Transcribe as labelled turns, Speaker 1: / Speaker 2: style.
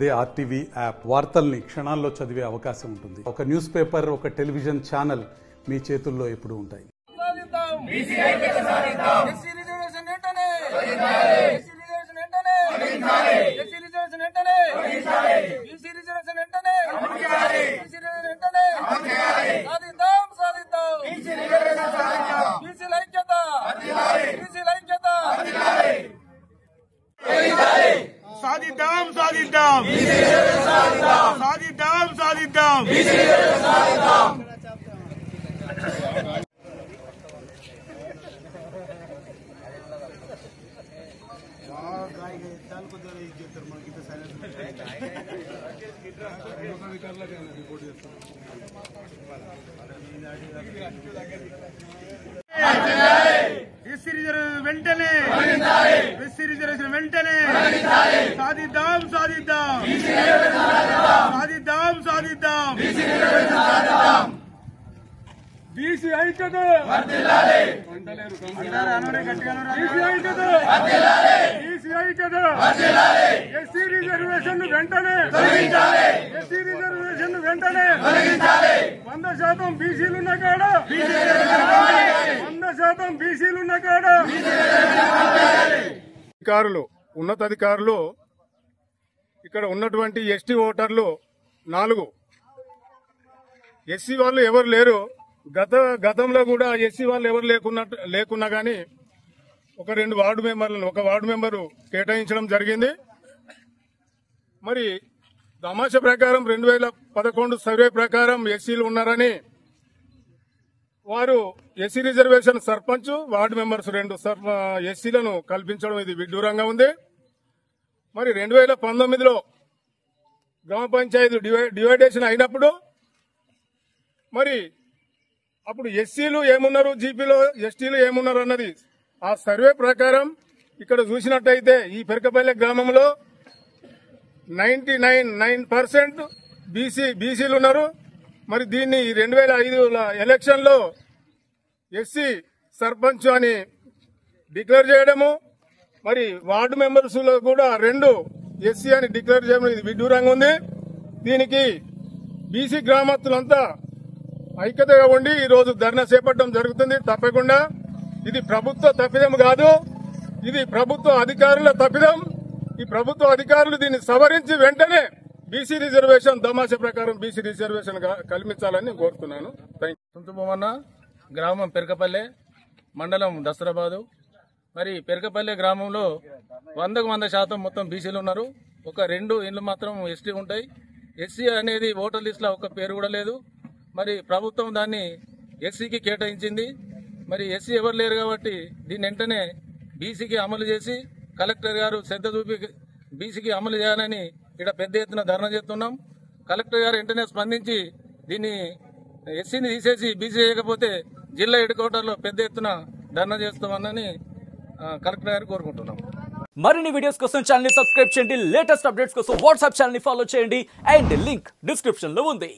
Speaker 1: అదే RTV app వార్తల్ని క్షణాల్లో చదివే అవకాశం ఉంటుంది. ఒక న్యూస్ పేపర్, ఒక టెలివిజన్ ఛానల్ మీ చేతుల్లో ఎప్పుడూ ఉంటాయి.
Speaker 2: సాధిద్దాం సాధిద్దాం సాధిద్దాం సాధిద్దాం వెంటనే రిజర్వేషన్ వెంటనే సాధిద్దాం సాధిద్దాం సాధిద్దాం సాధిద్దాం బీసీ ఐక్యత బీసీ ఐక్యత ఎస్సీ రిజర్వేషన్ వెంటనే ఎస్సీ రిజర్వేషన్ వెంటనే 100% బీసీలున్న కాడ 100% బీసీలున్న కాడ అధికారులు ఉన్నతాధికారులు ఇక్కడ ఉన్నటువంటి ఎస్టీ ఓటర్లు 4 ఎస్సీ వాళ్ళు ఎవరు లేరు. గతంలో కూడా ఎస్సీ వాళ్ళు ఎవరు లేకున్నా గానీ ఒక 2 వార్డు మెంబర్లను ఒక వార్డు మెంబరు కేటాయించడం జరిగింది. మరి తమాషా ప్రకారం 2011 సర్వే ప్రకారం ఎస్సీలు ఉన్నారని వారు SC reservation sarpanch ward members 2 ఎస్సీలను కల్పించడం ఇది విడ్డూరంగా ఉంది. మరి 2019లో గ్రామ పంచాయతీ డివైడేషన్ అయినప్పుడు మరి అప్పుడు ఎస్సీలు ఏమున్నారు, జీపీలో ఎస్టీలు ఏమున్నారు అన్నది ఆ సర్వే ప్రకారం ఇక్కడ చూసినట్టయితే ఈ పెరకపల్లె గ్రామంలో 99% బీసీలు ఉన్నారు. మరి దీన్ని 2005 ఎలక్షన్లో ఎస్సీ సర్పంచ్ అని డిక్లేర్ చేయడము, మరి వార్డు మెంబర్స్ లో కూడా 2 ఎస్సీ అని డిక్లేర్ చేయడం ఇది విడ్డూరంగా ఉంది. దీనికి బీసీ గ్రామస్తులంతా ఐక్యతగా ఉండి ఈ రోజు ధర్నా చేపట్టడం జరుగుతుంది. తప్పకుండా ఇది ప్రభుత్వ తప్పిదం కాదు, ఇది ప్రభుత్వ అధికారుల తప్పిదం. ఈ ప్రభుత్వ అధికారులు దీన్ని సవరించి వెంటనే బీసీ రిజర్వేషన్ తమాషా ప్రకారం బీసీ రిజర్వేషన్ కల్పించాలని కోరుతున్నాను.
Speaker 3: తుంతుబొమ్మన్న గ్రామం పెరకపల్లె మండలం దసరాబాదు. మరి పెరకపల్లె గ్రామంలో 100% మొత్తం బీసీలు ఉన్నారు. ఒక 2 ఇండ్లు మాత్రం ఎస్టీ ఉంటాయి. ఎస్సీ అనేది ఓటర్ లిస్ట్ లో ఒక పేరు కూడా లేదు. మరి ప్రభుత్వం దాన్ని ఎస్సీకి కేటాయించింది. మరి ఎస్సీ ఎవరు లేరు కాబట్టి దీన్ని వెంటనే బీసీకి అమలు చేసి కలెక్టర్ గారు శ్రద్ధ చూపి బీసీకి అమలు చేయాలని ఇక్కడ పెద్ద ఎత్తున ధర్నా చేస్తున్నాం. కలెక్టర్ గారు వెంటనే స్పందించి దీన్ని ఎస్సీని తీసేసి బీసీ చేయకపోతే జిల్లా హెడ్ క్వార్టర్లో పెద్ద ఎత్తున ధర్నా చేస్తామని కలెక్టర్ గారు కోరుకుంటున్నాం.
Speaker 4: మరిన్ని వీడియోస్ కోసం ఛానల్ ని సబ్స్క్రైబ్ చేయండి. లేటెస్ట్ అప్డేట్స్ కోసం వాట్సాప్ ఛానల్ ని ఫాలో చేయండి. అండ్ లింక్ డిస్క్రిప్షన్ లో ఉంది.